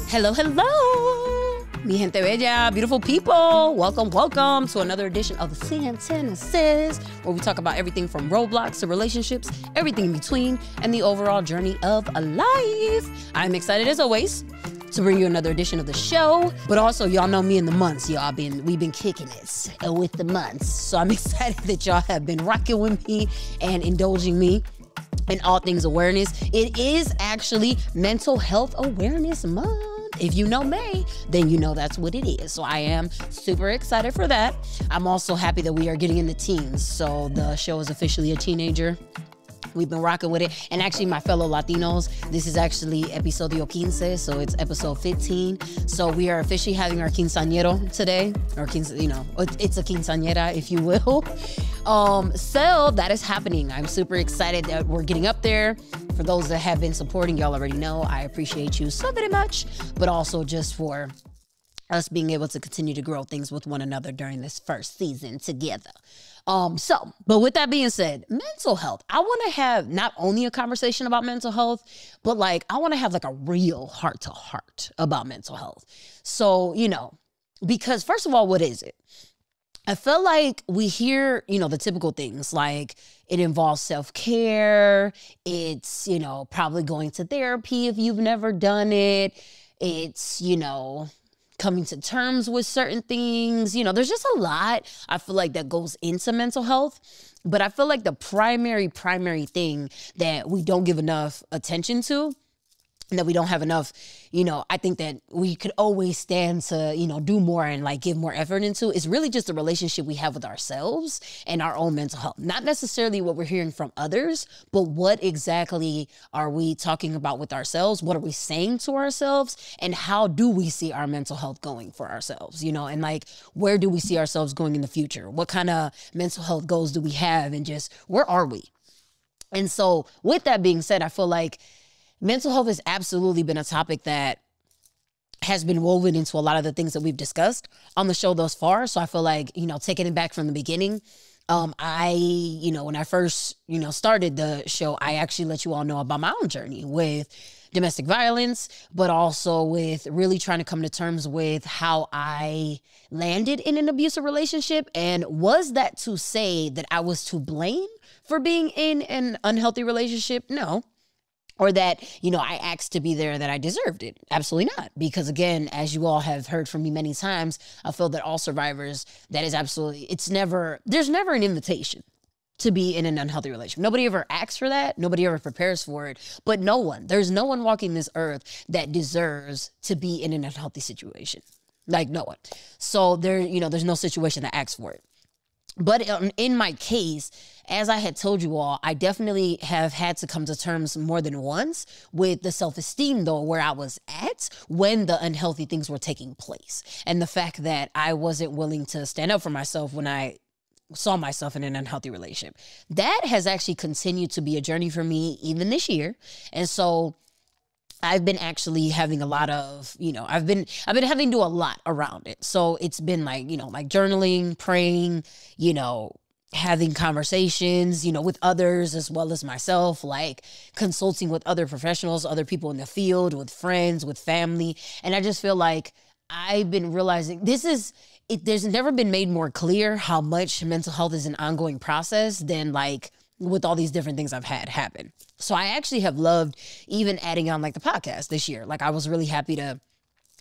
Hello, hello, mi gente bella, beautiful people. Welcome, welcome to another edition of Santana Says, where we talk about everything from roadblocks to relationships, everything in between, and the overall journey of a life. I'm excited as always to bring you another edition of the show, but also y'all know me in the months, we've been kicking it with the months. So I'm excited that y'all have been rocking with me and indulging me in all things awareness. It is actually Mental Health Awareness Month. If you know May, then you know that's what it is. So I am super excited for that. I'm also happy that we are getting into teens. So the show is officially a teenager. We've been rocking with it. And actually, my fellow Latinos, this is actually episodio 15, so it's episode 15. So we are officially having our quinceañero today, or it's a quinceañera, if you will. So that is happening. I'm super excited that we're getting up there. For those that have been supporting, y'all already know, I appreciate you so very much, but also just for us being able to continue to grow things with one another during this first season together. But with that being said, mental health, I want to have not only a conversation about mental health, but I want to have a real heart to heart about mental health. So, because first of all, what is it? I feel like we hear, the typical things like it involves self-care. It's, probably going to therapy if you've never done it. It's, coming to terms with certain things. There's just a lot I feel like that goes into mental health. But I feel like the primary thing that we don't give enough attention to, and that we don't have enough, I think that we could always stand to, do more and give more effort into is really just the relationship we have with ourselves and our own mental health. Not necessarily what we're hearing from others, but what exactly are we talking about with ourselves? What are we saying to ourselves? And how do we see our mental health going for ourselves? And where do we see ourselves going in the future? What kind of mental health goals do we have? And just where are we? And so with that being said, I feel like mental health has absolutely been a topic that has been woven into a lot of the things that we've discussed on the show thus far. So I feel like, taking it back from the beginning, when I first, started the show, I actually let you all know about my own journey with domestic violence, but also with really trying to come to terms with how I landed in an abusive relationship. And was that to say that I was to blame for being in an unhealthy relationship? No. Or that, I asked to be there, that I deserved it. Absolutely not. Because again, as you all have heard from me many times, I feel that all survivors, there's never an invitation to be in an unhealthy relationship. Nobody ever asks for that. Nobody ever prepares for it. But there's no one walking this earth that deserves to be in an unhealthy situation. No one. So there's no situation that asks for it. But in my case, as I had told you all, I definitely have had to come to terms more than once with the self-esteem, though, where I was at when the unhealthy things were taking place. And the fact that I wasn't willing to stand up for myself when I saw myself in an unhealthy relationship. That has actually continued to be a journey for me even this year. And so I've been actually having a lot of, I've been having to do a lot around it. So it's been journaling, praying, having conversations, with others as well as myself, consulting with other professionals, other people in the field, with friends, with family. And I just feel like I've been realizing there's never been made more clear how much mental health is an ongoing process than with all these different things I've had happen. So I actually have loved even adding on the podcast this year. I was really happy to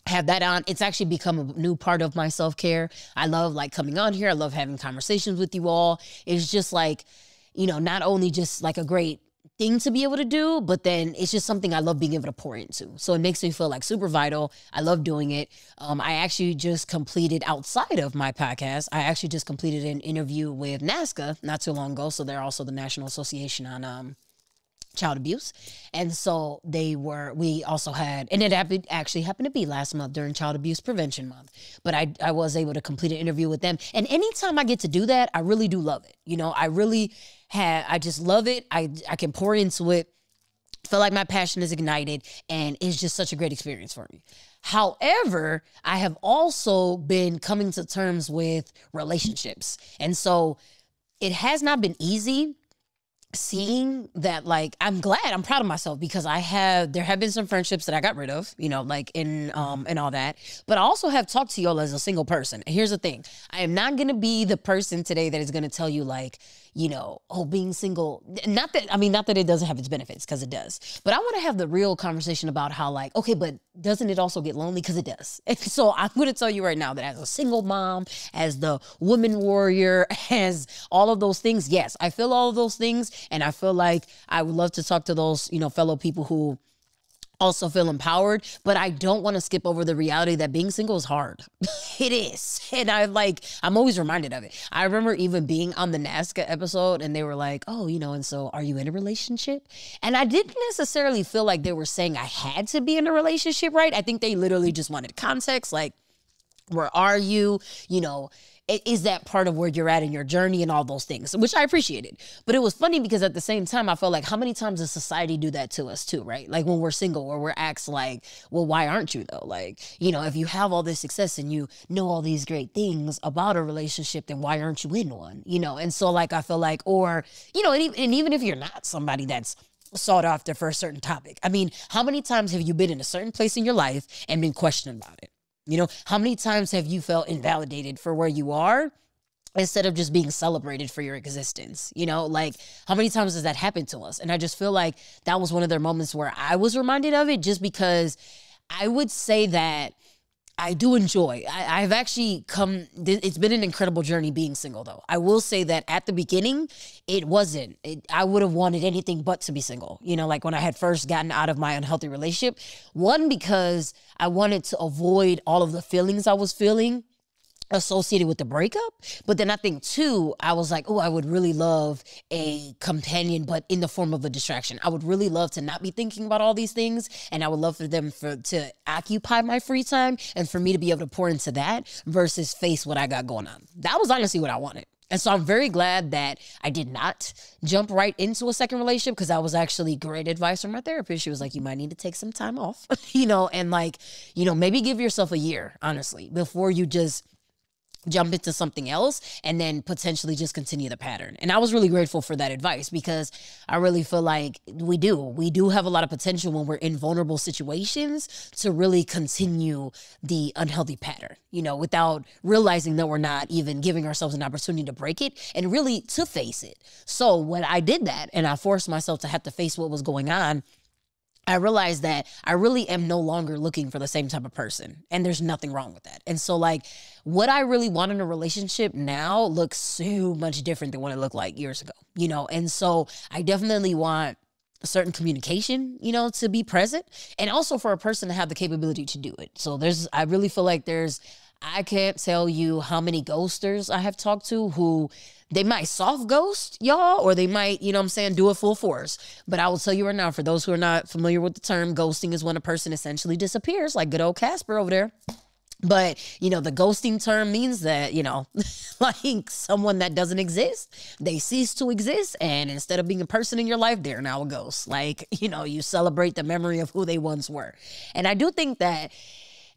have that on. It's actually become a new part of my self-care. I love coming on here. I love having conversations with you all. It's just not only just a great thing to be able to do, but then it's just something I love being able to pour into. So it makes me feel super vital. I love doing it. I actually just completed, outside of my podcast, I actually just completed an interview with NASCA not too long ago. So they're also the National Association on Child Abuse. And so we also had, and it actually happened to be last month during Child Abuse Prevention Month, but I was able to complete an interview with them. And anytime I get to do that, I really do love it. I just love it. I can pour into it, feel like my passion is ignited, and it's just such a great experience for me. However, I have also been coming to terms with relationships. And so it has not been easy seeing that, like, I'm proud of myself because there have been some friendships that I got rid of, like in and all that. But I also have talked to y'all as a single person. And here's the thing. I am not going to be the person today that is going to tell you, like, oh, being single, not that it doesn't have its benefits, because it does. But I want to have the real conversation about how, like, okay, but doesn't it also get lonely? Because it does. And so I'm going to tell you right now that as a single mom, as the woman warrior, as all of those things, yes, I feel all of those things. And I feel like I would love to talk to those, fellow people who also feel empowered, but I don't want to skip over the reality that being single is hard. It is. And I'm always reminded of it. I remember even being on the NASCA episode and they were like, oh, and so are you in a relationship? And I didn't necessarily feel like they were saying I had to be in a relationship, right? I think they literally just wanted context, like, where are you? Is that part of where you're at in your journey and all those things, which I appreciated. But it was funny because at the same time, I felt like how many times does society do that to us too, right? Like when we're single or we're asked like, well, why aren't you though? Like, if you have all this success and you know all these great things about a relationship, then why aren't you in one? And so like, I feel like, or, and even if you're not somebody that's sought after for a certain topic, I mean, how many times have you been in a certain place in your life and been questioned about it? How many times have you felt invalidated for where you are instead of just being celebrated for your existence? Like how many times has that happened to us? And I just feel like that was one of their moments where I was reminded of it, just because I would say that I do enjoy. I've actually it's been an incredible journey being single though. I will say that at the beginning, I would have wanted anything but to be single. Like when I had first gotten out of my unhealthy relationship, one, because I wanted to avoid all of the feelings I was feeling associated with the breakup. But then I think too, I was like, oh, I would really love a companion, but in the form of a distraction. I would really love to not be thinking about all these things. And I would love for them to occupy my free time and for me to be able to pour into that versus face what I got going on. That was honestly what I wanted. And so I'm very glad that I did not jump right into a second relationship, because that was actually great advice from my therapist. She was like, you might need to take some time off, and like, maybe give yourself a year, honestly, before you just jump into something else and then potentially just continue the pattern. And I was really grateful for that advice, because I really feel like we do have a lot of potential when we're in vulnerable situations to really continue the unhealthy pattern, without realizing that we're not even giving ourselves an opportunity to break it and really to face it. So when I did that and I forced myself to have to face what was going on, I realized that I really am no longer looking for the same type of person, and there's nothing wrong with that. And so like what I really want in a relationship now looks so much different than what it looked like years ago, And so I definitely want a certain communication, to be present, and also for a person to have the capability to do it. So I really feel like I can't tell you how many ghosters I have talked to who they might soft ghost y'all, or they might, do it full force. But I will tell you right now, for those who are not familiar with the term, ghosting is when a person essentially disappears, like good old Casper over there. But, the ghosting term means that, like someone that doesn't exist, they cease to exist. And instead of being a person in your life, they're now a ghost. Like, you celebrate the memory of who they once were. And I do think that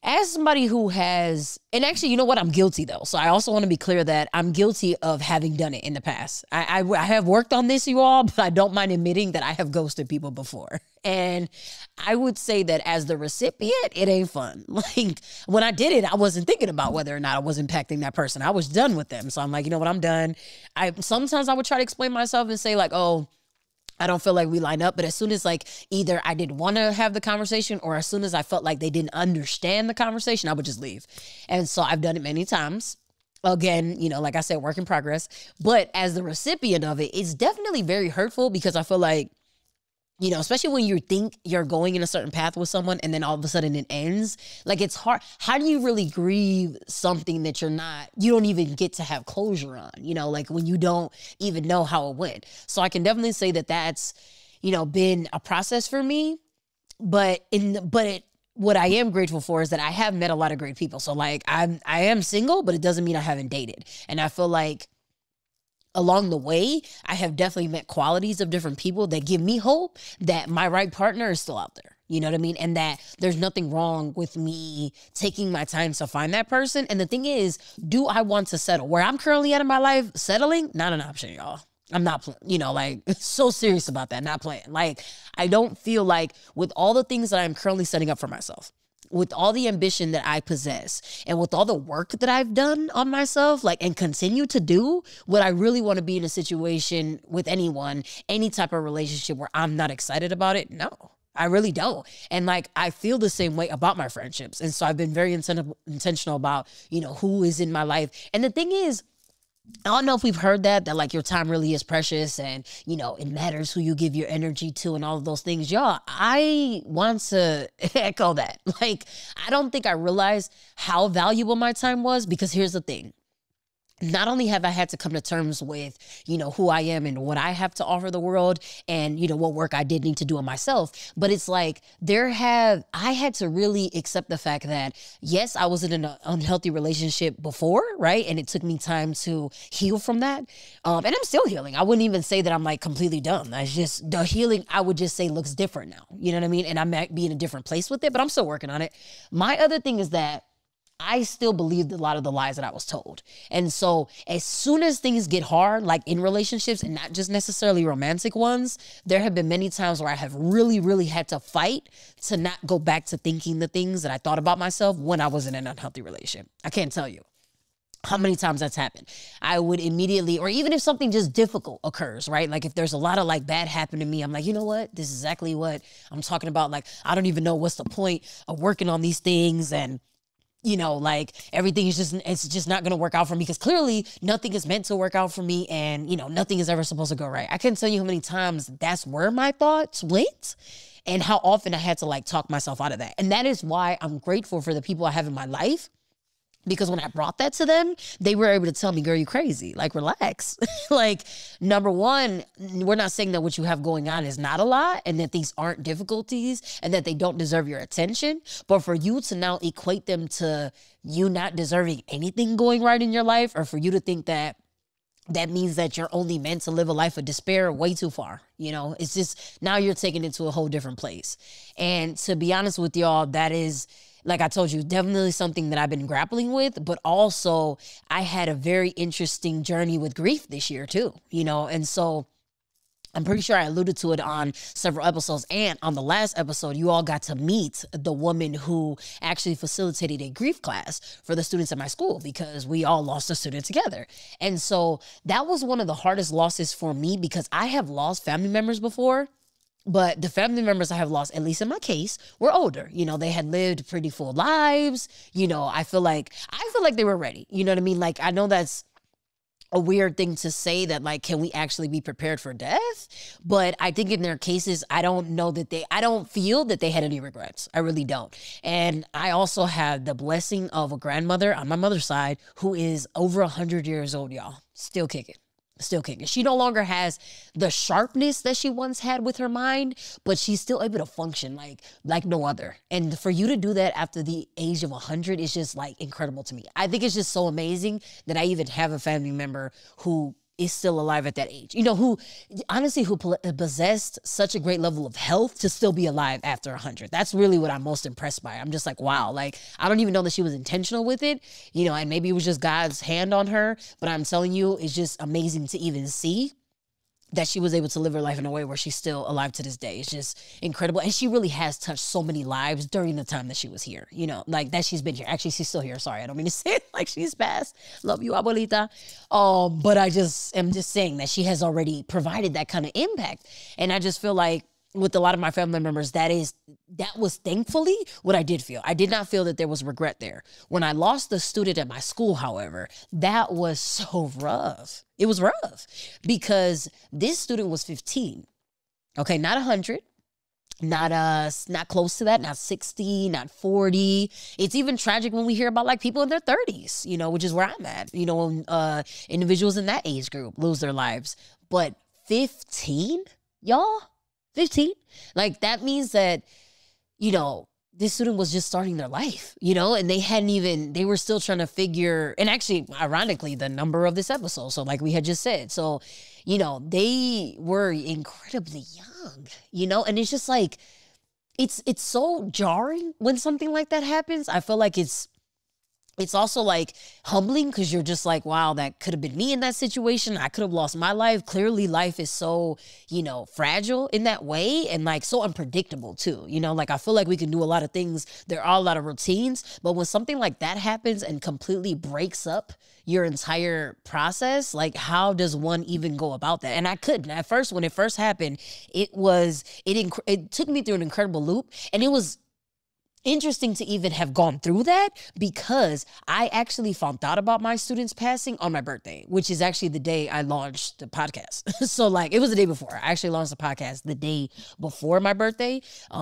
as somebody who has, and actually, you know what? I'm guilty though. So I also want to be clear that I'm guilty of having done it in the past. I have worked on this, you all, but I don't mind admitting that I have ghosted people before. And I would say that as the recipient, it ain't fun. Like when I did it, I wasn't thinking about whether or not I was impacting that person. I was done with them. So I'm like, you know what? I'm done. Sometimes I would try to explain myself and say like, oh, I don't feel like we line up. But as soon as like either I didn't want to have the conversation, or as soon as I felt like they didn't understand the conversation, I would just leave. And so I've done it many times. Again, like I said, work in progress. But as the recipient of it, it's definitely very hurtful, because I feel like, especially when you think you're going in a certain path with someone and then all of a sudden it ends, like it's hard. How do you really grieve something that you don't even get to have closure on, like when you don't even know how it went. So I can definitely say that that's, been a process for me, what I am grateful for is that I have met a lot of great people. So like I am single, but it doesn't mean I haven't dated. And I feel like along the way, I have definitely met qualities of different people that give me hope that my right partner is still out there. You know what I mean? And that there's nothing wrong with me taking my time to find that person. And the thing is, do I want to settle? Where I'm currently at in my life, settling, not an option, y'all. I'm not, like so serious about that. Not playing. Like, I don't feel like with all the things that I'm currently setting up for myself, with all the ambition that I possess and with all the work that I've done on myself, like, and continue to do, would I really want to be in a situation with anyone, any type of relationship where I'm not excited about it? No. I really don't. And like, I feel the same way about my friendships. And so I've been very intentional about, who is in my life. And the thing is, I don't know if we've heard that like your time really is precious and, it matters who you give your energy to and all of those things. Y'all, I want to echo that. Like, I don't think I realized how valuable my time was, because here's the thing. Not only have I had to come to terms with, who I am and what I have to offer the world and, what work I did need to do on myself, but it's like I had to really accept the fact that, yes, I was in an unhealthy relationship before, right? And it took me time to heal from that. And I'm still healing. I wouldn't even say that I'm like completely done. That's just the healing, I would just say, looks different now. You know what I mean? And I might be in a different place with it, but I'm still working on it. My other thing is that I still believed a lot of the lies that I was told. And so as soon as things get hard, like in relationships and not just necessarily romantic ones, there have been many times where I have really, really had to fight to not go back to thinking the things that I thought about myself when I was in an unhealthy relationship. I can't tell you how many times that's happened. I would immediately, or even if something just difficult occurs, right? Like if there's a lot of like bad happening to me, I'm like, you know what? This is exactly what I'm talking about. Like, I don't even know what's the point of working on these things. And like everything is it's just not going to work out for me, because clearly nothing is meant to work out for me, and, nothing is ever supposed to go right. I can't tell you how many times that's where my thoughts went and how often I had to like talk myself out of that. And that is why I'm grateful for the people I have in my life, because when I brought that to them, they were able to tell me, girl, you crazy. Like, relax. Like, number one, we're not saying that what you have going on is not a lot and that these aren't difficulties and that they don't deserve your attention. But for you to now equate them to you not deserving anything going right in your life, or for you to think that means that you're only meant to live a life of despair, way too far. It's just, now you're taking it to a whole different place. And to be honest with y'all, that is, like I told you, definitely something that I've been grappling with, but also I had a very interesting journey with grief this year too, and so I'm pretty sure I alluded to it on several episodes, and on the last episode, you all got to meet the woman who actually facilitated a grief class for the students at my school, because we all lost a student together. And so that was one of the hardest losses for me, because I have lost family members before. But the family members I have lost, at least in my case, were older. They had lived pretty full lives. I feel like they were ready. You know what I mean? Like, I know that's a weird thing to say, that like, can we actually be prepared for death? But I think in their cases, I don't feel that they had any regrets. I really don't. And I also have the blessing of a grandmother on my mother's side who is over 100 years old, y'all. Still kicking. She no longer has the sharpness that she once had with her mind, but she's still able to function like no other. And for you to do that after the age of 100 is just like incredible to me. I think it's just so amazing that I even have a family member who is still alive at that age, who possessed such a great level of health to still be alive after 100. That's really what I'm most impressed by. I'm just like, wow, like, I don't even know that she was intentional with it, and maybe it was just God's hand on her, but I'm telling you, it's just amazing to even see that she was able to live her life in a way where she's still alive to this day. It's just incredible. And she really has touched so many lives during the time that she was here, like that she's been here. Actually, she's still here. Sorry, I don't mean to say it like she's passed. Love you, abuelita. But I just am just saying that she has already provided that kind of impact. And I just feel like with a lot of my family members, that was thankfully what I did feel. I did not feel that there was regret there. When I lost the student at my school, however, that was so rough. It was rough because this student was 15. Okay, not 100. Not close to that, not 60, not 40. It's even tragic when we hear about like people in their 30s, which is where I'm at, when individuals in that age group lose their lives. But 15, y'all? 15? Like, that means that, this student was just starting their life, and they were still trying to figure, and actually, ironically, the number of this episode. So like we had just said, so, they were incredibly young, and it's just like, it's so jarring when something like that happens. I feel like it's it's also like humbling because you're just like, wow, that could have been me in that situation. I could have lost my life. Clearly, life is so, fragile in that way and like so unpredictable too. Like I feel like we can do a lot of things. There are a lot of routines, but when something like that happens and completely breaks up your entire process, like how does one even go about that? And I couldn't. At first, when it first happened, it took me through an incredible loop, and it was interesting to even have gone through that because I actually found out about my students passing on my birthday, which is actually the day I launched the podcast. So like it was the day before. I actually launched the podcast the day before my birthday,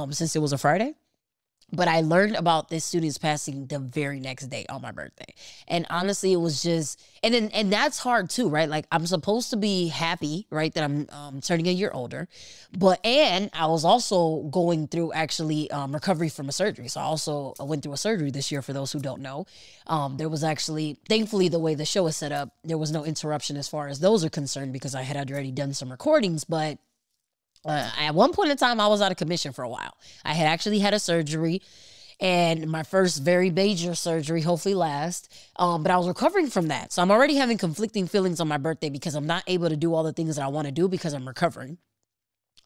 since it was a Friday. But I learned about this student's passing the very next day on my birthday. And honestly, it was just, and that's hard too, right? Like I'm supposed to be happy, right? That I'm turning a year older, and I was also going through actually recovery from a surgery. So I also went through a surgery this year for those who don't know. There was actually, thankfully the way the show is set up, there was no interruption as far as those are concerned because I had already done some recordings, but at one point in time, I was out of commission for a while. I had actually had a surgery, and my first very major surgery, hopefully last, but I was recovering from that. So I'm already having conflicting feelings on my birthday because I'm not able to do all the things that I want to do because I'm recovering.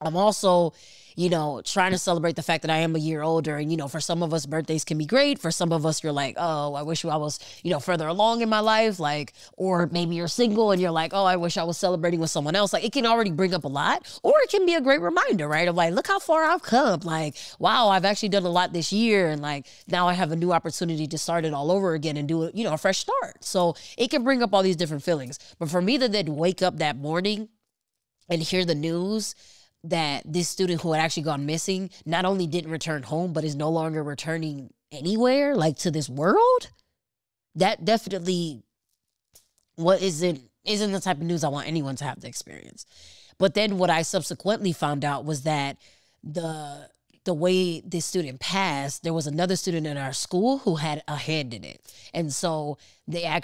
I'm also, trying to celebrate the fact that I am a year older. And, for some of us, birthdays can be great. For some of us, you're like, oh, I wish I was, further along in my life. Like, or maybe you're single and you're like, oh, I wish I was celebrating with someone else. Like, it can already bring up a lot, or it can be a great reminder, right? Of like, look how far I've come. Like, wow, I've actually done a lot this year. And like, now I have a new opportunity to start it all over again and do it, a fresh start. So it can bring up all these different feelings. But for me to then wake up that morning and hear the news that this student who had actually gone missing not only didn't return home, but is no longer returning anywhere, like to this world, that definitely isn't the type of news I want anyone to have to experience. But then what I subsequently found out was that the way this student passed, there was another student in our school who had a hand in it. And so I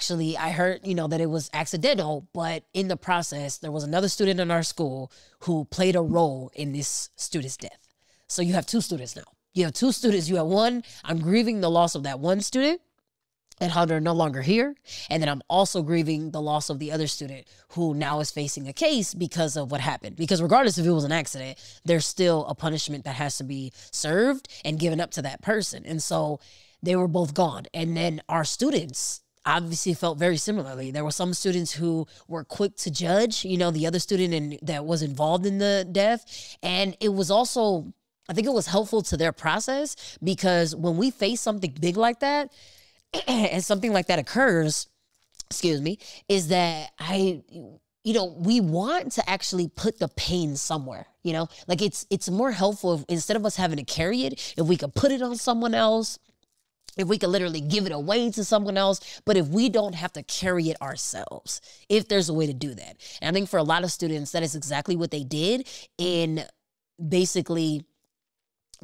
heard, that it was accidental, but in the process, there was another student in our school who played a role in this student's death. So you have two students now. You have two students. You have one, I'm grieving the loss of that one student and how they're no longer here. And then I'm also grieving the loss of the other student who now is facing a case because of what happened. Because regardless if it was an accident, there's still a punishment that has to be served and given up to that person. And so they were both gone. And then our students obviously felt very similarly. There were some students who were quick to judge, the other student that was involved in the death. And it was also, I think it was helpful to their process because when we face something big like that, and something like that occurs, is that we want to actually put the pain somewhere, like it's more helpful if, instead of us having to carry it, if we could put it on someone else, if we could literally give it away to someone else, but if we don't have to carry it ourselves, if there's a way to do that. And I think for a lot of students, that is exactly what they did in basically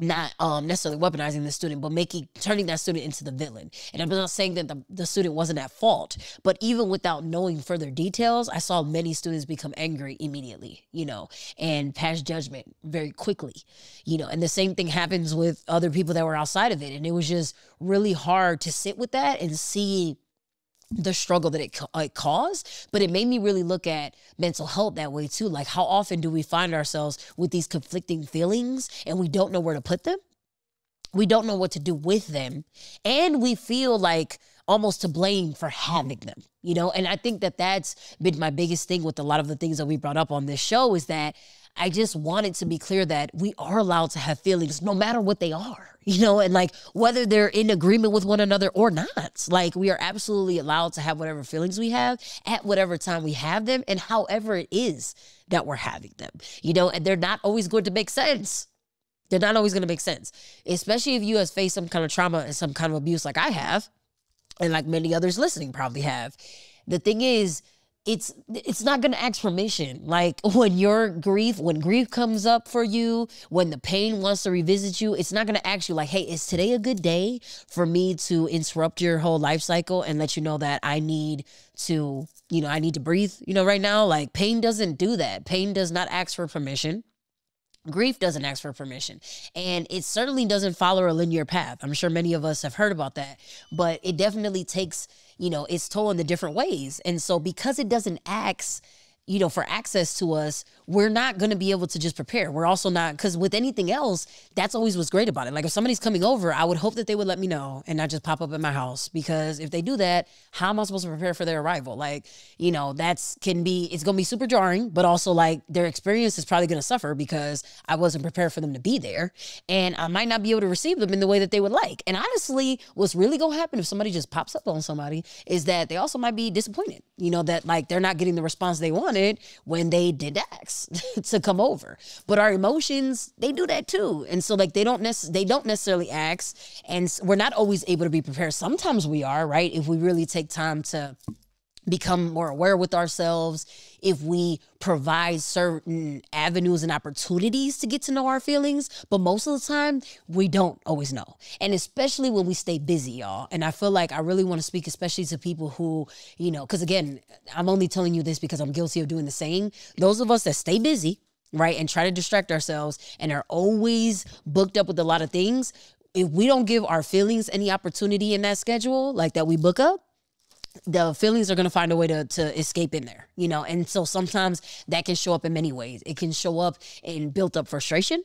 not necessarily weaponizing the student, but turning that student into the villain. And I'm not saying that the student wasn't at fault, but even without knowing further details, I saw many students become angry immediately, and pass judgment very quickly, and the same thing happens with other people that were outside of it. And it was just really hard to sit with that and see the struggle that it caused. But it made me really look at mental health that way too. Like, how often do we find ourselves with these conflicting feelings and we don't know where to put them? We don't know what to do with them. And we feel like almost to blame for having them, And I think that that's been my biggest thing with a lot of the things that we brought up on this show, is that I just wanted to be clear that we are allowed to have feelings no matter what they are, and like whether they're in agreement with one another or not. Like, we are absolutely allowed to have whatever feelings we have at whatever time we have them and however it is that we're having them, and they're not always going to make sense. They're not always going to make sense, especially if you have faced some kind of trauma and some kind of abuse like I have, and like many others listening probably have. The thing is, it's not going to ask permission. Like when grief comes up for you, when the pain wants to revisit you, it's not going to ask you like, hey, is today a good day for me to interrupt your whole life cycle and let you know that I need to breathe, right now? Like, pain doesn't do that. Pain does not ask for permission. Grief doesn't ask for permission, and it certainly doesn't follow a linear path. I'm sure many of us have heard about that, but it definitely takes, its toll in the different ways. And so because it doesn't ask, for access to us, we're not going to be able to just prepare. We're also not, because with anything else, that's always what's great about it. Like if somebody's coming over, I would hope that they would let me know and not just pop up at my house, because if they do that, how am I supposed to prepare for their arrival? Like, it's going to be super jarring, but also like their experience is probably going to suffer because I wasn't prepared for them to be there, and I might not be able to receive them in the way that they would like. And honestly, what's really going to happen if somebody just pops up on somebody is that they also might be disappointed, that like they're not getting the response they wanted when they did ask to come over. But our emotions, they do that too. And so like they don't necessarily ask, and we're not always able to be prepared. Sometimes we are, right? If we really take time to become more aware with ourselves, if we provide certain avenues and opportunities to get to know our feelings. But most of the time, we don't always know. And especially when we stay busy, y'all. And I feel like I really want to speak especially to people who, because again, I'm only telling you this because I'm guilty of doing the same. Those of us that stay busy, right, and try to distract ourselves and are always booked up with a lot of things, if we don't give our feelings any opportunity in that schedule, like that we book up, the feelings are going to find a way to escape in there, And so sometimes that can show up in many ways. It can show up in built up frustration,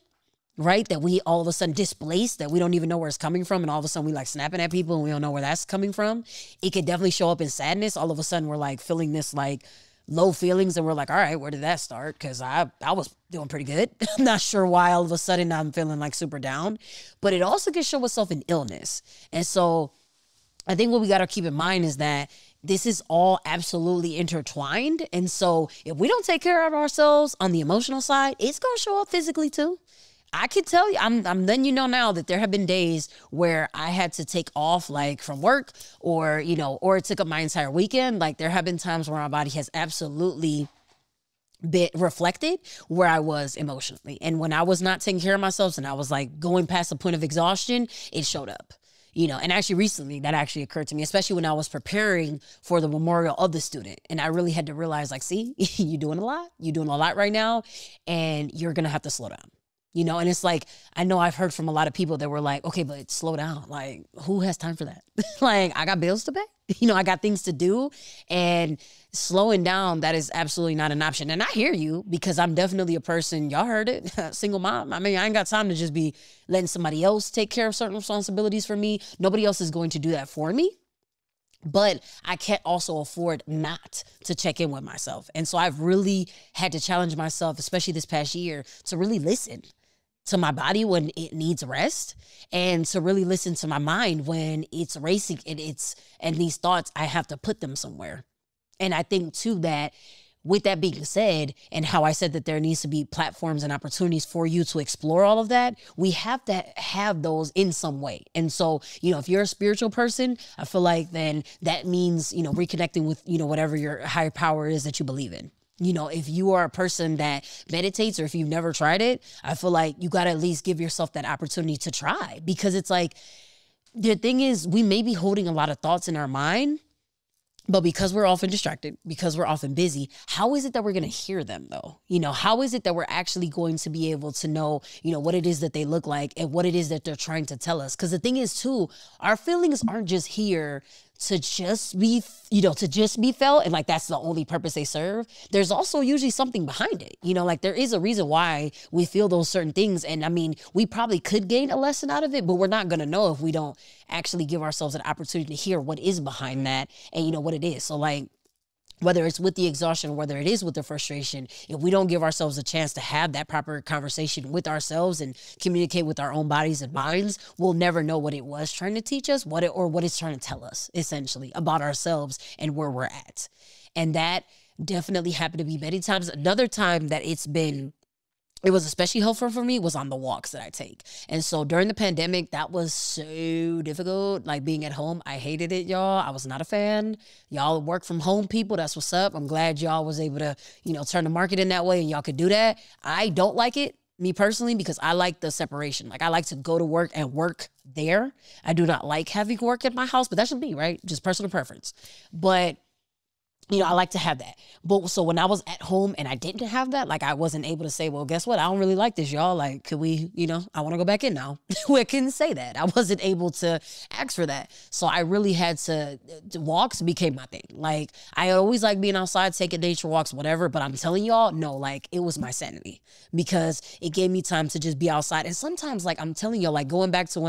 right? That we all of a sudden displace, that we don't even know where it's coming from. And all of a sudden we like snapping at people and we don't know where that's coming from. It could definitely show up in sadness. All of a sudden we're like feeling this like low feelings and we're like, all right, where did that start? Because I was doing pretty good. I'm not sure why all of a sudden I'm feeling like super down. But it also can show itself in illness. And so I think what we got to keep in mind is that this is all absolutely intertwined. And so if we don't take care of ourselves on the emotional side, it's going to show up physically too. I can tell you, I'm letting you know now that there have been days where I had to take off like from work or it took up my entire weekend. Like there have been times where my body has absolutely bit reflected where I was emotionally. And when I was not taking care of myself and I was like going past the point of exhaustion, it showed up. And actually recently that actually occurred to me, especially when I was preparing for the memorial of the student. And I really had to realize like, see, you're doing a lot right now, and you're going to have to slow down. And it's like, I know I've heard from a lot of people that were like, okay, but slow down. Like, who has time for that? Like, I got bills to pay. I got things to do, and slowing down, that is absolutely not an option. And I hear you, because I'm definitely a person, y'all heard it, single mom. I mean, I ain't got time to just be letting somebody else take care of certain responsibilities for me. Nobody else is going to do that for me. But I can't also afford not to check in with myself. And so I've really had to challenge myself, especially this past year, to really listen to my body when it needs rest, and to really listen to my mind when it's racing and these thoughts, I have to put them somewhere. And I think too that with that being said, and how I said that there needs to be platforms and opportunities for you to explore all of that, we have to have those in some way. And so, if you're a spiritual person, I feel like then that means, reconnecting with, whatever your higher power is that you believe in. If you are a person that meditates, or if you've never tried it, I feel like you got to at least give yourself that opportunity to try, because it's like, the thing is, we may be holding a lot of thoughts in our mind, but because we're often distracted, because we're often busy, how is it that we're going to hear them though? How is it that we're actually going to be able to know, what it is that they look like and what it is that they're trying to tell us? Because the thing is too, our feelings aren't just here to just be, to just be felt, and like that's the only purpose they serve. There's also usually something behind it. Like there is a reason why we feel those certain things. And I mean, we probably could gain a lesson out of it, but we're not going to know if we don't actually give ourselves an opportunity to hear what is behind that and what it is. So like, whether it's with the exhaustion, whether it is with the frustration, if we don't give ourselves a chance to have that proper conversation with ourselves and communicate with our own bodies and minds, we'll never know what it was trying to teach us, what it's trying to tell us, essentially, about ourselves and where we're at. And that definitely happened to me many times. Another time that it was especially helpful for me was on the walks that I take. And so during the pandemic, that was so difficult. Like being at home, I hated it, y'all. I was not a fan. Y'all work from home people. That's what's up. I'm glad y'all was able to, turn the market in that way and y'all could do that. I don't like it, me personally, because I like the separation. Like I like to go to work and work there. I do not like having work at my house, but that's just me, right? Just personal preference. But I like to have that. But so when I was at home and I didn't have that, like I wasn't able to say, well, guess what? I don't really like this, y'all. Like, could we, I want to go back in now. I couldn't say that. I wasn't able to ask for that. So I really had to walks became my thing. Like I always like being outside, taking nature walks, whatever. But I'm telling y'all, no, like it was my sanity because it gave me time to just be outside. And sometimes like I'm telling y'all, like going back to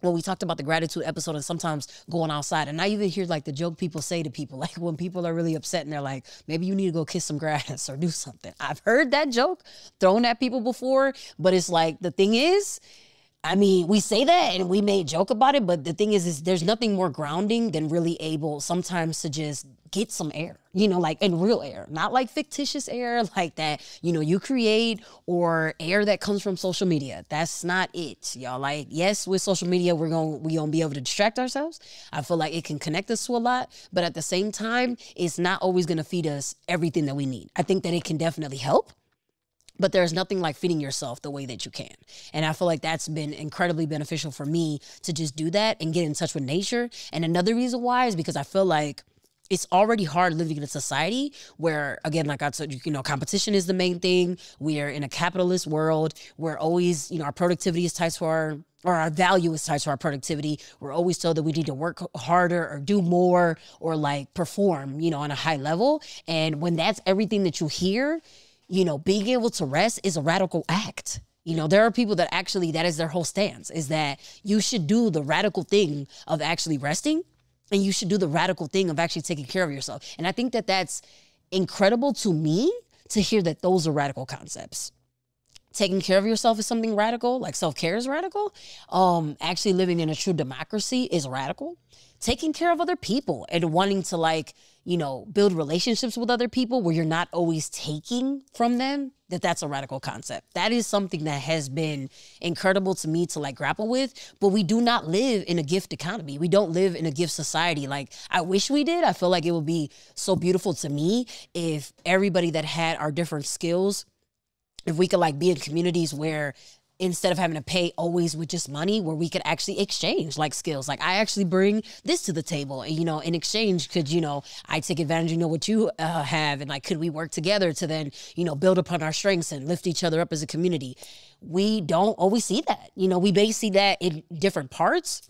when we talked about the gratitude episode and sometimes going outside. And I even hear like the joke people say to people, like when people are really upset and they're like, maybe you need to go kiss some grass or do something. I've heard that joke thrown at people before, but it's like, the thing is, I mean, we say that and we may joke about it, but the thing is there's nothing more grounding than really able sometimes to just get some air, like in real air, not like fictitious air like that, you create or air that comes from social media. That's not it, y'all. Like, yes, with social media, we're going to be able to distract ourselves. I feel like it can connect us to a lot, but at the same time, it's not always going to feed us everything that we need. I think that it can definitely help. But there's nothing like feeding yourself the way that you can. And I feel like that's been incredibly beneficial for me to just do that and get in touch with nature. And another reason why is because I feel like it's already hard living in a society where, again, like I told you, competition is the main thing. We are in a capitalist world. We're always, our productivity is tied to our value is tied to our productivity. We're always told that we need to work harder or do more or like perform, on a high level. And when that's everything that you hear, being able to rest is a radical act. There are people that actually, that is their whole stance, is that you should do the radical thing of actually resting, and you should do the radical thing of actually taking care of yourself. And I think that that's incredible to me to hear that those are radical concepts. Taking care of yourself is something radical, like self-care is radical. Actually living in a true democracy is radical. Taking care of other people and wanting to build relationships with other people where you're not always taking from them, that's a radical concept. That is something that has been incredible to me to grapple with, but we do not live in a gift economy. We don't live in a gift society. Like I wish we did. I feel like it would be so beautiful to me if everybody that had our different skills, if we could be in communities where instead of having to pay always with just money, where we could actually exchange skills. Like I actually bring this to the table and, in exchange, could, I take advantage of, what you have, and could we work together to then, build upon our strengths and lift each other up as a community? We don't always see that. We may see that in different parts,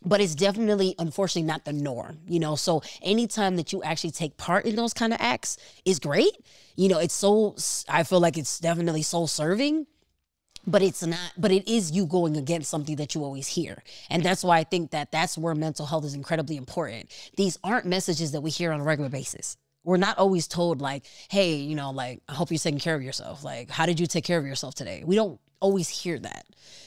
but it's definitely, unfortunately, not the norm, So anytime that you actually take part in those kind of acts is great. I feel like it's definitely soul serving. But it's not, but it is you going against something that you always hear. And that's why I think that that's where mental health is incredibly important. These aren't messages that we hear on a regular basis. We're not always told hey, I hope you're taking care of yourself. How did you take care of yourself today? We don't always hear that.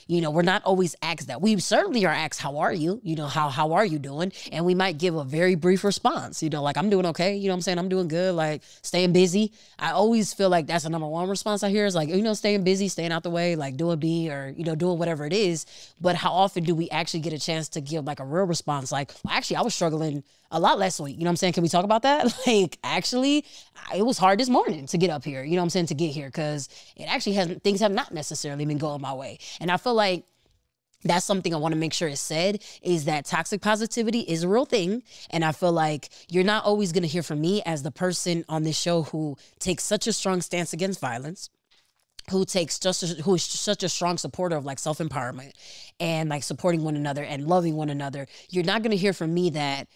We're not always asked that. We certainly are asked, how are you? How are you doing? And we might give a very brief response, I'm doing okay. I'm saying? I'm doing good, staying busy. I always feel like that's the number one response I hear is staying busy, staying out the way, doing me or, doing whatever it is. But how often do we actually get a chance to give a real response? Actually, I was struggling a lot last week. Can we talk about that? Actually, it was hard this morning to get up here, to get here, because it actually things have not necessarily been going my way. And I feel like that's something I want to make sure is said, is that toxic positivity is a real thing. And I feel like you're not always going to hear from me as the person on this show who takes such a strong stance against violence, who is such a strong supporter of self-empowerment and supporting one another and loving one another. You're not going to hear from me that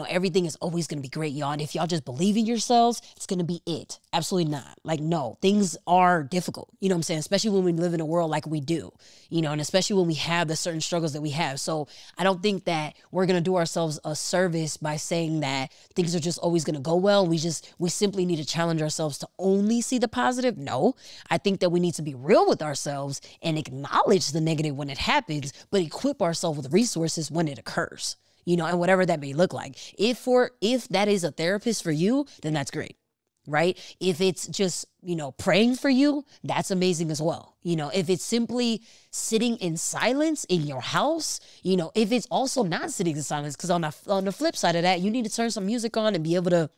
everything is always going to be great, y'all. And if y'all just believe in yourselves, it's going to be it. Absolutely not. No, things are difficult. Especially when we live in a world like we do, and especially when we have the certain struggles that we have. So I don't think that we're going to do ourselves a service by saying that things are just always going to go well. We simply need to challenge ourselves to only see the positive. No, I think that we need to be real with ourselves and acknowledge the negative when it happens, but equip ourselves with resources when it occurs. And whatever that may look like. If that is a therapist for you, then that's great, right? If it's just, praying for you, that's amazing as well. If it's simply sitting in silence in your house, if it's also not sitting in silence, because on the flip side of that, you need to turn some music on and be able to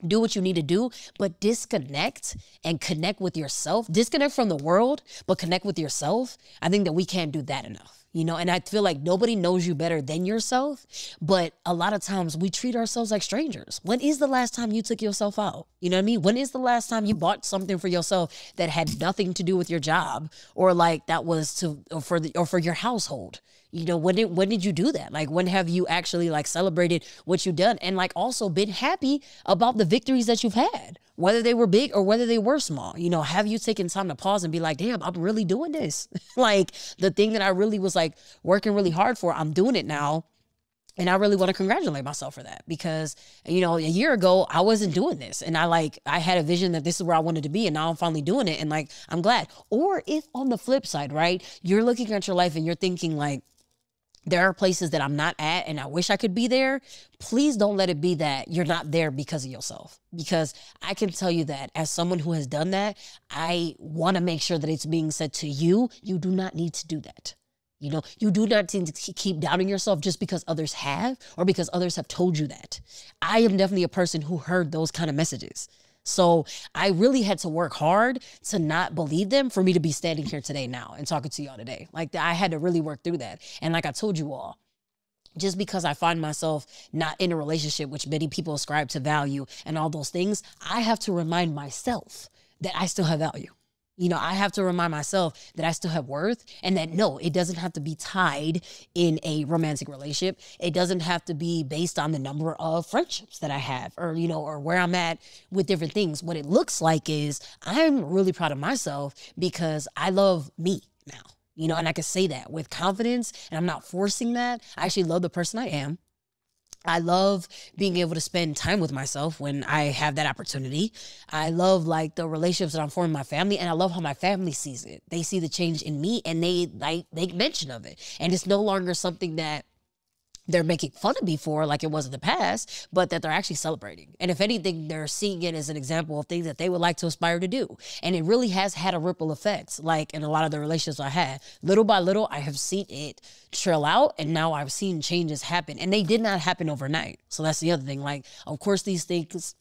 do what you need to do, but disconnect and connect with yourself. Disconnect from the world, but connect with yourself. I think that we can't do that enough. And I feel like nobody knows you better than yourself. But a lot of times we treat ourselves like strangers. When is the last time you took yourself out? You know what I mean? When is the last time you bought something for yourself that had nothing to do with your job, or like that was for your household? When did you do that? Like, when have you actually like celebrated what you've done, and like also been happy about the victories that you've had, whether they were big or whether they were small? Have you taken time to pause and be like, damn, I'm really doing this? Like, the thing that I really was like working really hard for, I'm doing it now. And I really want to congratulate myself for that, because, a year ago, I wasn't doing this. And I had a vision that this is where I wanted to be. And now I'm finally doing it. And like, I'm glad. Or if on the flip side, right, you're looking at your life and you're thinking like, there are places that I'm not at and I wish I could be there. Please don't let it be that you're not there because of yourself. Because I can tell you that as someone who has done that, I want to make sure that it's being said to you, you do not need to do that. You do not need to keep doubting yourself just because others have, or because others have told you that. I am definitely a person who heard those kind of messages. So I really had to work hard to not believe them for me to be standing here today now and talking to y'all today. Like, I had to really work through that. And like I told you all, just because I find myself not in a relationship, which many people ascribe to value and all those things, I have to remind myself that I still have value. I have to remind myself that I still have worth, and that no, it doesn't have to be tied in a romantic relationship. It doesn't have to be based on the number of friendships that I have, or, or where I'm at with different things. What it looks like is I'm really proud of myself because I love me now, and I can say that with confidence, and I'm not forcing that. I actually love the person I am. I love being able to spend time with myself when I have that opportunity. I love like the relationships that I'm forming with my family, and I love how my family sees it. They see the change in me, and they make mention of it. And it's no longer something that they're making fun of me for like it was in the past, but that they're actually celebrating. And if anything, they're seeing it as an example of things that they would like to aspire to do. And it really has had a ripple effect, like in a lot of the relationships I had. Little by little, I have seen it trail out, and now I've seen changes happen. And they did not happen overnight. So that's the other thing. Like, of course, these things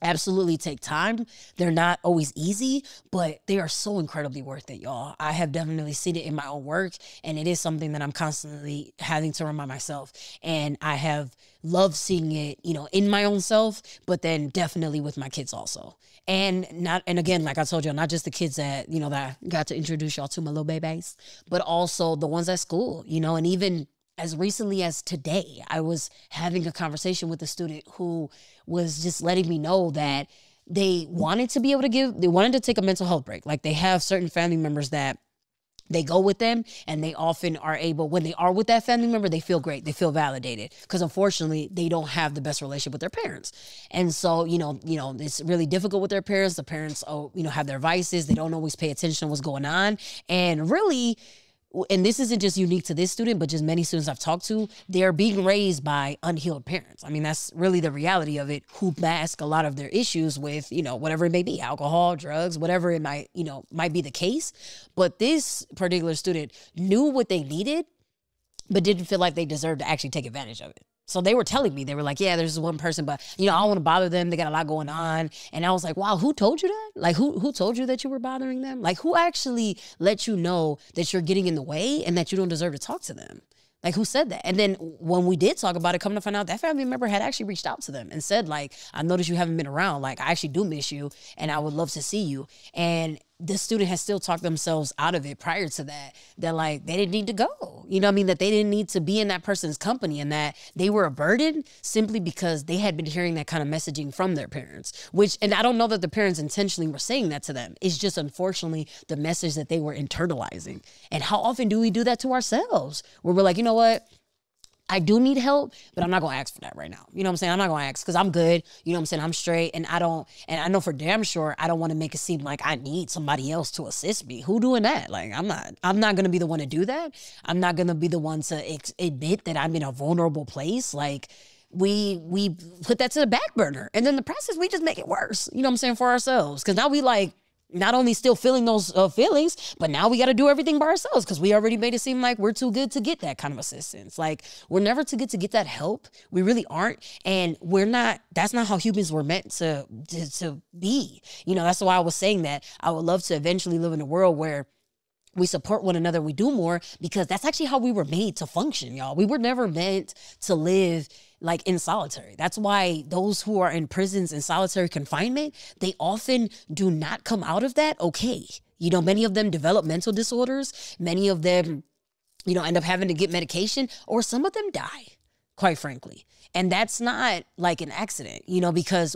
absolutely take time. They're not always easy, but they are so incredibly worth it, y'all. I have definitely seen it in my own work, and it is something that I'm constantly having to remind myself. And I have loved seeing it, in my own self, but then definitely with my kids also. And again, like I told you, not just the kids that, that I got to introduce y'all to, my little babies, but also the ones at school, and even as recently as today, I was having a conversation with a student who was just letting me know that they wanted to be able to they wanted to take a mental health break. Like, they have certain family members that they go with them, and they often are able, when they are with that family member, they feel great. They feel validated, because unfortunately they don't have the best relationship with their parents. And so, it's really difficult with their parents. The parents, have their vices. They don't always pay attention to what's going on. And really, and this isn't just unique to this student, but just many students I've talked to, they're being raised by unhealed parents. I mean, that's really the reality of it, who mask a lot of their issues with, whatever it may be, alcohol, drugs, whatever it might be the case. But this particular student knew what they needed, but didn't feel like they deserved to actually take advantage of it. So they were telling me, they were like, yeah, there's this one person, but, I don't want to bother them. They got a lot going on. And I was like, wow, who told you that? Like, who told you that you were bothering them? Like, who actually let you know that you're getting in the way and that you don't deserve to talk to them? Like, who said that? And then when we did talk about it, come to find out that family member had actually reached out to them and said, like, I noticed you haven't been around. Like, I actually do miss you, and I would love to see you. And the student has still talked themselves out of it prior to that, like, they didn't need to go. That they didn't need to be in that person's company, and that they were a burden simply because they had been hearing that kind of messaging from their parents, and I don't know that the parents intentionally were saying that to them. It's just, unfortunately, the message that they were internalizing. And how often do we do that to ourselves, where we're like, you know what? I do need help, but I'm not going to ask for that right now. You know what I'm saying? I'm not going to ask because I'm good. You know what I'm saying? I'm straight, and I know for damn sure I don't want to make it seem like I need somebody else to assist me. Who doing that? Like, I'm not going to be the one to do that. I'm not going to be the one to admit that I'm in a vulnerable place. Like, we put that to the back burner, and then the process, we just make it worse. You know what I'm saying? For ourselves. Because now we not only still feeling those feelings, but now we got to do everything by ourselves because we already made it seem like we're too good to get that kind of assistance. Like, we're never too good to get that help. We really aren't. And that's not how humans were meant to be. That's why I was saying that I would love to eventually live in a world where We support one another. We do more because that's actually how we were made to function, y'all. We were never meant to live like in solitary. That's why those who are in prisons in solitary confinement, they often do not come out of that okay. You know, many of them develop mental disorders. Many of them, you know, end up having to get medication, or some of them die, quite frankly. And that's not like an accident, you know, because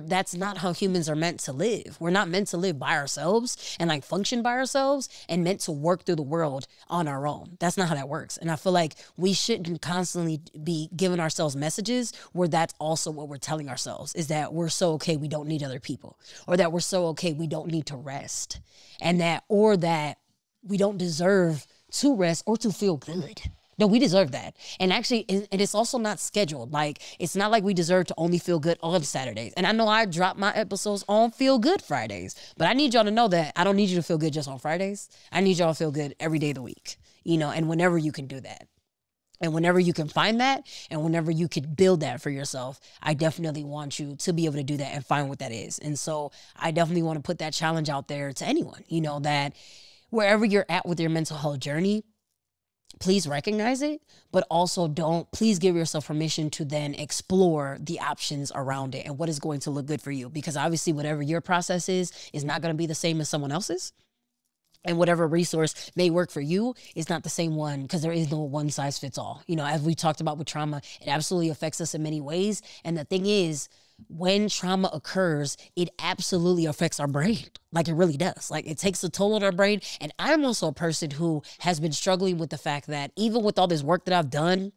that's not how humans are meant to live. We're not meant to live by ourselves and like function by ourselves and meant to work through the world on our own. That's not how that works. And I feel like we shouldn't constantly be giving ourselves messages where that's also what we're telling ourselves, is that we're so okay we don't need other people, or that we're so okay we don't need to rest, and that we don't deserve to rest or to feel good. No, we deserve that. And actually, and it's also not scheduled. Like, it's not like we deserve to only feel good on Saturdays. And I know I drop my episodes on Feel Good Fridays, but I need y'all to know that I don't need you to feel good just on Fridays. I need y'all to feel good every day of the week, you know, and whenever you can do that. And whenever you can find that, and whenever you can build that for yourself, I definitely want you to be able to do that and find what that is. And so I definitely want to put that challenge out there to anyone, you know, that wherever you're at with your mental health journey, please recognize it, but also please give yourself permission to then explore the options around it and what is going to look good for you. Because obviously whatever your process is not going to be the same as someone else's. And whatever resource may work for you is not the same one, because there is no one size fits all. You know, as we talked about with trauma, it absolutely affects us in many ways. And the thing is, when trauma occurs, it absolutely affects our brain. Like, it really does. Like, it takes a toll on our brain. And I'm also a person who has been struggling with the fact that even with all this work that I've done,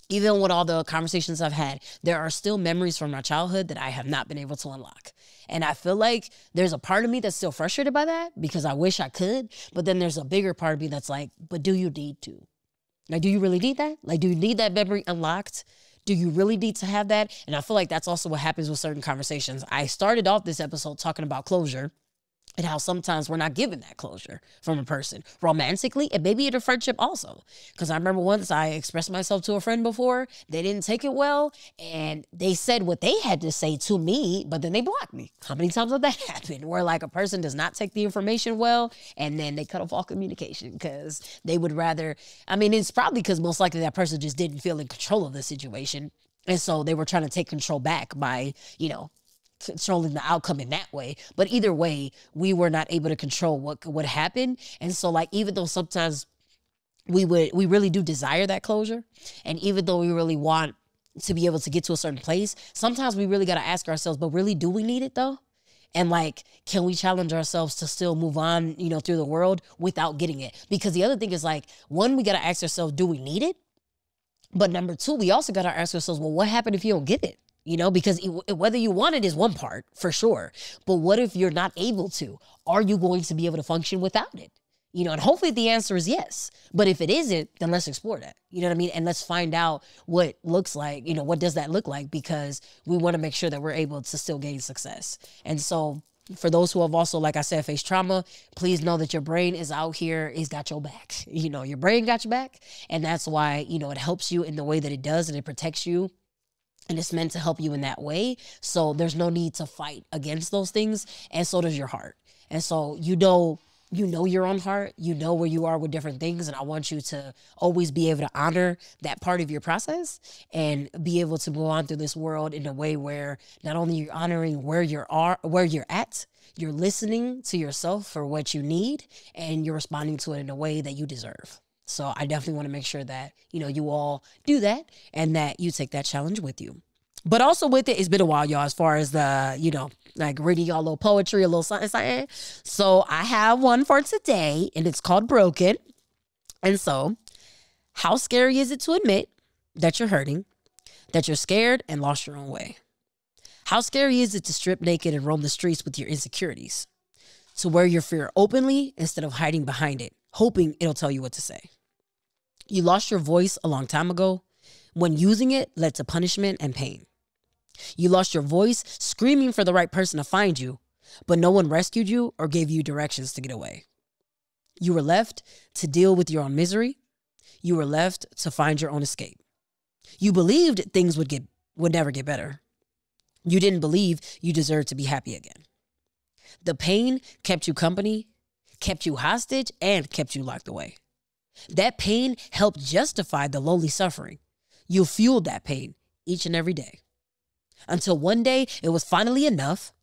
even with all the conversations I've had, there are still memories from my childhood that I have not been able to unlock. And I feel like there's a part of me that's still frustrated by that, because I wish I could. But then there's a bigger part of me that's like, but do you need to? Like, do you really need that? Like, do you need that memory unlocked? Do you really need to have that? And I feel like that's also what happens with certain conversations. I started off this episode talking about closure and how sometimes we're not given that closure from a person romantically, and maybe in a friendship also. Because I remember once I expressed myself to a friend before, they didn't take it well, and they said what they had to say to me, but then they blocked me. How many times have that happened? Where like a person does not take the information well, and then they cut off all communication because they would rather, I mean, it's probably because most likely that person just didn't feel in control of the situation. And so they were trying to take control back by, you know, controlling the outcome in that way. But either way, we were not able to control what would happen. And so like, even though sometimes we really do desire that closure, and even though we really want to be able to get to a certain place, sometimes we really got to ask ourselves, but really, do we need it though? And like, can we challenge ourselves to still move on, you know, through the world without getting it? Because the other thing is like, one, we got to ask ourselves, do we need it? But number two, we also got to ask ourselves, well, what happened if you don't get it? You know, because whether you want it is one part for sure. But what if you're not able to? Are you going to be able to function without it? You know, and hopefully the answer is yes. But if it isn't, then let's explore that. You know what I mean? And let's find out what looks like, you know, what does that look like? Because we want to make sure that we're able to still gain success. And so for those who have also, like I said, faced trauma, please know that your brain is out here. It's got your back. You know, your brain got your back. And that's why, you know, it helps you in the way that it does, and it protects you. And it's meant to help you in that way. So there's no need to fight against those things. And so does your heart. And so you know your own heart, you know where you are with different things. And I want you to always be able to honor that part of your process and be able to move on through this world in a way where not only you're honoring where you're at, you're listening to yourself for what you need, and you're responding to it in a way that you deserve. So I definitely want to make sure that, you know, you all do that and that you take that challenge with you. But also with it, it's been a while, y'all, as far as the, you know, like reading y'all a little poetry, a little something. So I have one for today, and it's called Broken. And so, how scary is it to admit that you're hurting, that you're scared and lost your own way? How scary is it to strip naked and roam the streets with your insecurities, to wear your fear openly instead of hiding behind it, hoping it'll tell you what to say? You lost your voice a long time ago when using it led to punishment and pain. You lost your voice screaming for the right person to find you, but no one rescued you or gave you directions to get away. You were left to deal with your own misery. You were left to find your own escape. You believed things would never get better. You didn't believe you deserved to be happy again. The pain kept you company, kept you hostage and kept you locked away. That pain helped justify the lonely suffering. You fueled that pain each and every day. Until one day, it was finally enough.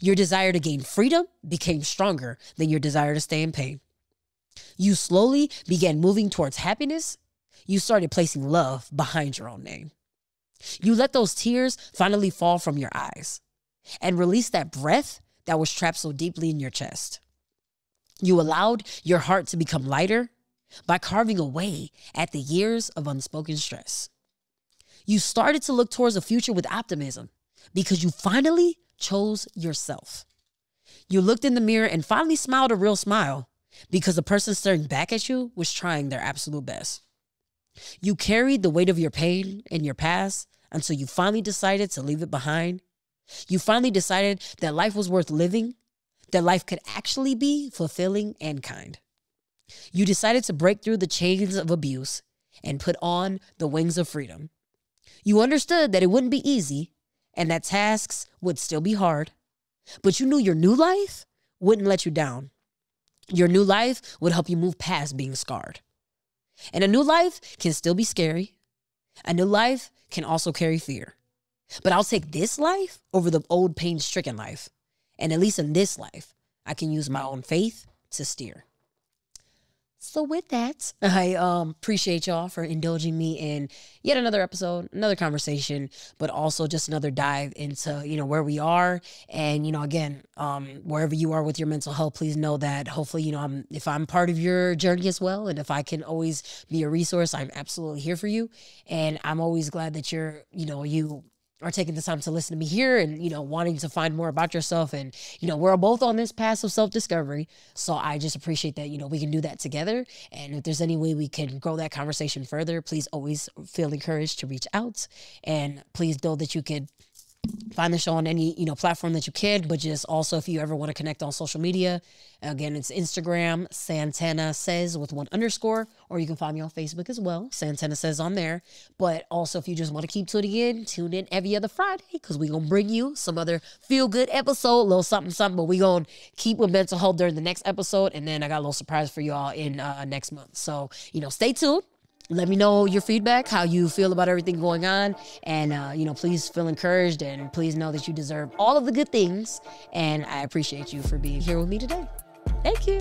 Your desire to gain freedom became stronger than your desire to stay in pain. You slowly began moving towards happiness. You started placing love behind your own name. You let those tears finally fall from your eyes and release that breath that was trapped so deeply in your chest. You allowed your heart to become lighter by carving away at the years of unspoken stress. You started to look towards the future with optimism because you finally chose yourself. You looked in the mirror and finally smiled a real smile because the person staring back at you was trying their absolute best. You carried the weight of your pain and your past until you finally decided to leave it behind. You finally decided that life was worth living, that life could actually be fulfilling and kind. You decided to break through the chains of abuse and put on the wings of freedom. You understood that it wouldn't be easy and that tasks would still be hard, but you knew your new life wouldn't let you down. Your new life would help you move past being scarred. And a new life can still be scary. A new life can also carry fear. But I'll take this life over the old pain-stricken life. And at least in this life, I can use my own faith to steer. So with that, I appreciate y'all for indulging me in yet another episode, another conversation, but also just another dive into, where we are. And, again, wherever you are with your mental health, please know that hopefully, if I'm part of your journey as well, and if I can always be a resource, I'm absolutely here for you. And I'm always glad that you are taking the time to listen to me here and, wanting to find more about yourself. And, we're both on this path of self-discovery. So I just appreciate that, we can do that together. And if there's any way we can grow that conversation further, please always feel encouraged to reach out. And please know that you could find the show on any, platform that you can, but just also if you ever want to connect on social media, again, it's Instagram, Santana Says with 1_, or you can find me on Facebook as well, Santana Says on there. But also if you just want to keep tuning in, tune in every other Friday because we're going to bring you some other feel-good episode, a little something, but we're going to keep with mental health during the next episode. And then I got a little surprise for y'all in next month. So, stay tuned. Let me know your feedback, how you feel about everything going on. And, please feel encouraged and please know that you deserve all of the good things. And I appreciate you for being here with me today. Thank you.